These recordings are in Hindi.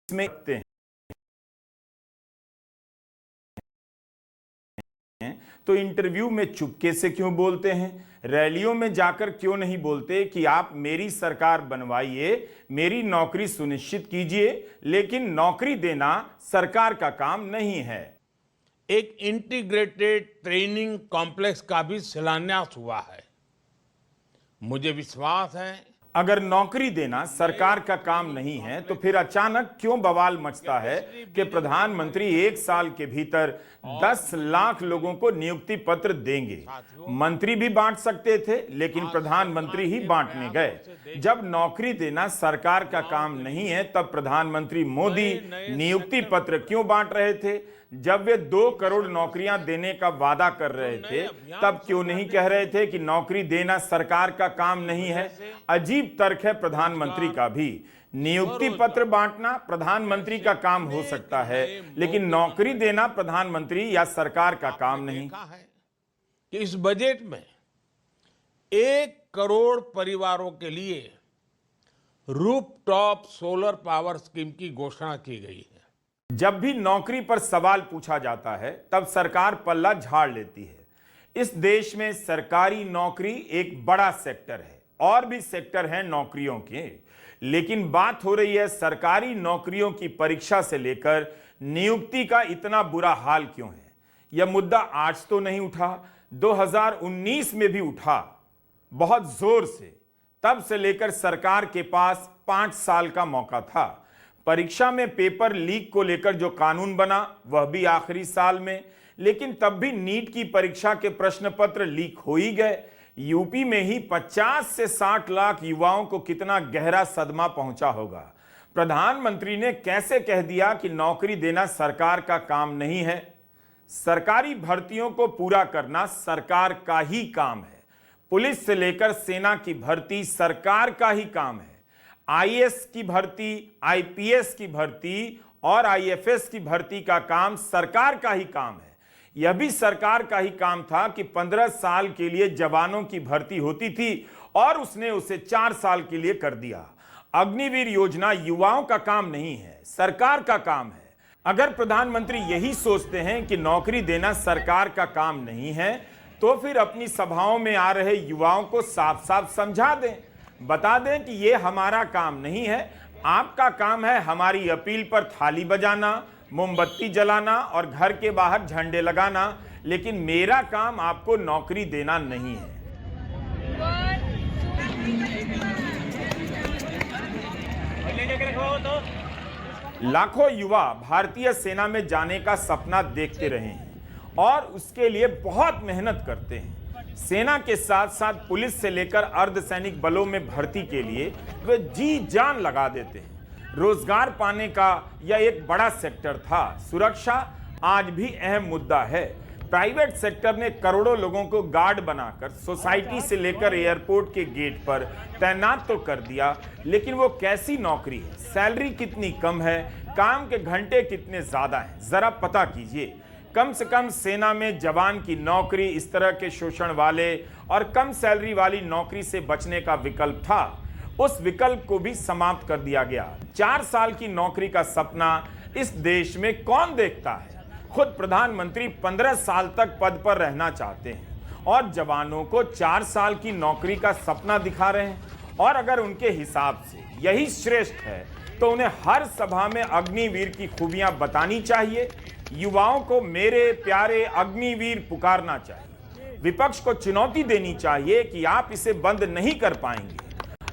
में तो इंटरव्यू में चुपके से क्यों बोलते हैं? रैलियों में जाकर क्यों नहीं बोलते कि आप मेरी सरकार बनवाइए, मेरी नौकरी सुनिश्चित कीजिए, लेकिन नौकरी देना सरकार का काम नहीं है। एक इंटीग्रेटेड ट्रेनिंग कॉम्प्लेक्स का भी शिलान्यास हुआ है। मुझे विश्वास है अगर नौकरी देना सरकार का काम नहीं है तो फिर अचानक क्यों बवाल मचता है कि प्रधानमंत्री 1 साल के भीतर 10 लाख लोगों को नियुक्ति पत्र देंगे। मंत्री भी बांट सकते थे, लेकिन प्रधानमंत्री ही बांटने गए। जब नौकरी देना सरकार का काम नहीं है तब प्रधानमंत्री मोदी नियुक्ति पत्र क्यों बांट रहे थे? जब वे 2 करोड़ नौकरियां देने का वादा कर रहे थे तब क्यों नहीं कह रहे थे कि नौकरी देना सरकार का काम नहीं है? अजीब तर्क है प्रधानमंत्री का भी। नियुक्ति पत्र बांटना प्रधानमंत्री का काम हो सकता है, लेकिन नौकरी देना प्रधानमंत्री या सरकार का काम नहीं। कि इस बजट में 1 करोड़ परिवारों के लिए रूफटॉप सोलर पावर स्कीम की घोषणा की गई है। जब भी नौकरी पर सवाल पूछा जाता है तब सरकार पल्ला झाड़ लेती है। इस देश में सरकारी नौकरी एक बड़ा सेक्टर है, और भी सेक्टर हैं नौकरियों के, लेकिन बात हो रही है सरकारी नौकरियों की परीक्षा से लेकर नियुक्ति का इतना बुरा हाल क्यों है? यह मुद्दा आज तो नहीं उठा, 2019 में भी उठा, बहुत जोर से। तब से लेकर सरकार के पास 5 साल का मौका था। परीक्षा में पेपर लीक को लेकर जो कानून बना वह भी आखिरी साल में, लेकिन तब भी नीट की परीक्षा के प्रश्न पत्र लीक हो ही गए। यूपी में ही 50 से 60 लाख युवाओं को कितना गहरा सदमा पहुंचा होगा। प्रधानमंत्री ने कैसे कह दिया कि नौकरी देना सरकार का काम नहीं है? सरकारी भर्तियों को पूरा करना सरकार का ही काम है। पुलिस से लेकर सेना की भर्ती सरकार का ही काम है। आईएएस की भर्ती, आईपीएस की भर्ती और आईएफएस की भर्ती का काम सरकार का ही काम है। यह भी सरकार का ही काम था कि 15 साल के लिए जवानों की भर्ती होती थी और उसने उसे 4 साल के लिए कर दिया। अग्निवीर योजना युवाओं का काम नहीं है, सरकार का काम है। अगर प्रधानमंत्री यही सोचते हैं कि नौकरी देना सरकार का काम नहीं है, तो फिर अपनी सभाओं में आ रहे युवाओं को साफ साफ समझा दें, बता दें कि ये हमारा काम नहीं है। आपका काम है हमारी अपील पर थाली बजाना, मोमबत्ती जलाना और घर के बाहर झंडे लगाना, लेकिन मेरा काम आपको नौकरी देना नहीं है। लाखों युवा भारतीय सेना में जाने का सपना देखते रहे हैं और उसके लिए बहुत मेहनत करते हैं। सेना के साथ साथ पुलिस से लेकर अर्धसैनिक बलों में भर्ती के लिए वे जी जान लगा देते हैं। रोजगार पाने का यह एक बड़ा सेक्टर था। सुरक्षा आज भी अहम मुद्दा है। प्राइवेट सेक्टर ने करोड़ों लोगों को गार्ड बनाकर सोसाइटी से लेकर एयरपोर्ट के गेट पर तैनात तो कर दिया, लेकिन वो कैसी नौकरी है? सैलरी कितनी कम है, काम के घंटे कितने ज्यादा हैं, जरा पता कीजिए। कम से कम सेना में जवान की नौकरी इस तरह के शोषण वाले और कम सैलरी वाली नौकरी से बचने का विकल्प था। उस विकल्प को भी समाप्त कर दिया गया। 4 साल की नौकरी का सपना इस देश में कौन देखता है? खुद प्रधानमंत्री 15 साल तक पद पर रहना चाहते हैं और जवानों को 4 साल की नौकरी का सपना दिखा रहे हैं। और अगर उनके हिसाब से यही श्रेष्ठ है तो उन्हें हर सभा में अग्निवीर की खूबियां बतानी चाहिए। युवाओं को मेरे प्यारे अग्निवीर पुकारना चाहिए। विपक्ष को चुनौती देनी चाहिए कि आप इसे बंद नहीं कर पाएंगे।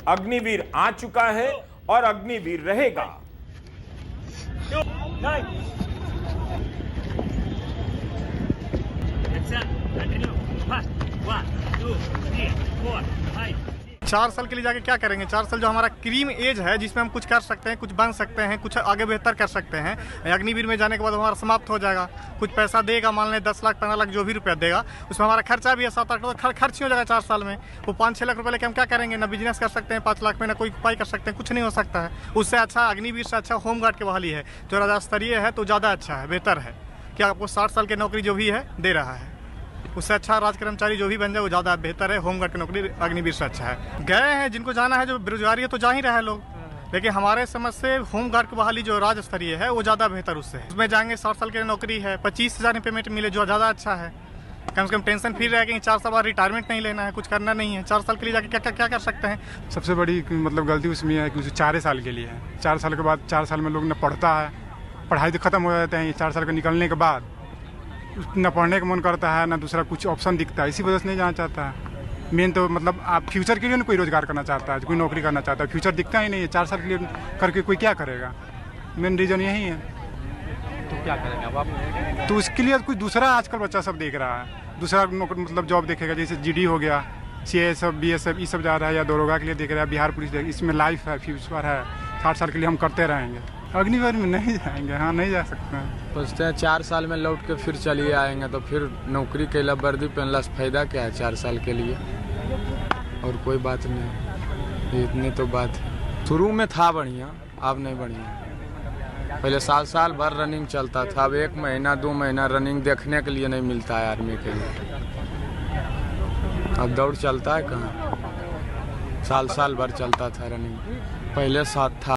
अग्निवीर आ चुका है और अग्निवीर रहेगा। चार साल के लिए जाके क्या करेंगे? 4 साल जो हमारा क्रीम एज है, जिसमें हम कुछ कर सकते हैं, कुछ बन सकते हैं, कुछ आगे बेहतर कर सकते हैं, अग्निवीर में जाने के बाद हमारा समाप्त हो जाएगा। कुछ पैसा देगा, मान लें 10 लाख 15 लाख जो भी रुपया देगा, उसमें हमारा खर्चा भी है 7-8 लाख खर्च ही हो जाएगा 4 साल में। वो 5-6 लाख रुपये लेके हम क्या करेंगे? ना बिजनेस कर सकते हैं 5 लाख में, ना कोई उपाय कर सकते हैं, कुछ नहीं हो सकता है। उससे अच्छा अग्निवीर से अच्छा होमगार्ड की बहाली है, जो राज्य स्तरीय है, तो ज़्यादा अच्छा है, बेहतर है कि आपको 60 साल की नौकरी जो भी है दे रहा है। उससे अच्छा राज कर्मचारी जो भी बन जाए वो ज़्यादा बेहतर है। होमगार्ड की नौकरी अग्निवीर से अच्छा है। गए हैं, जिनको जाना है, जो बेरोजगारी है तो जा ही रहे हैं लोग, लेकिन हमारे समझ से होमगार्ड की बहाली जो राज्य स्तरीय है वो ज़्यादा बेहतर उससे है। उसमें जाएंगे 60 साल की नौकरी है, 25,000 पेमेंट मिले जो ज़्यादा अच्छा है। कम से कम टेंशन फ्री रहेगी, 4 साल बाद रिटायरमेंट नहीं लेना है, कुछ करना नहीं है। 4 साल के लिए जाके क्या कर सकते हैं। सबसे बड़ी मतलब गलती उसमें है कि उसे 4 साल के लिए है। 4 साल के बाद 4 साल में लोग न पढ़ता है, पढ़ाई तो ख़त्म हो जाते हैं। 4 साल के निकलने के बाद न पढ़ने का मन करता है, ना दूसरा कुछ ऑप्शन दिखता है। इसी वजह से नहीं जाना चाहता है। मेन तो मतलब आप फ्यूचर के लिए ना कोई रोज़गार करना चाहता है, कोई नौकरी करना चाहता है, फ्यूचर दिखता ही नहीं है। 4 साल के लिए करके कोई क्या करेगा, मेन रीज़न यही है। तो क्या करेंगे अब आप? तो उसके लिए कोई दूसरा आजकल बच्चा सब देख रहा है, दूसरा नौकरी मतलब जॉब देखेगा। जैसे जीडी हो गया, CAS BSF ये सब जा रहा है, या दरोगा के लिए देख रहा है, बिहार पुलिस देख। इसमें लाइफ है, फ्यूचर है, 60 साल के लिए हम करते रहेंगे। अग्निवीर में नहीं जाएंगे, हाँ नहीं जा सकते हैं। सोचते हैं 4 साल में लौट के फिर चलिए आएंगे, तो फिर नौकरी कैला वर्दी पहनला से फायदा क्या है 4 साल के लिए? और कोई बात नहीं, इतनी तो बात है। शुरू में था बढ़िया, अब नहीं बढ़िया। पहले साल भर रनिंग चलता था, अब 1 महीना 2 महीना रनिंग देखने के लिए नहीं मिलता है आर्मी के लिए। अब दौड़ चलता है कहाँ, साल भर चलता था रनिंग, पहले साथ था।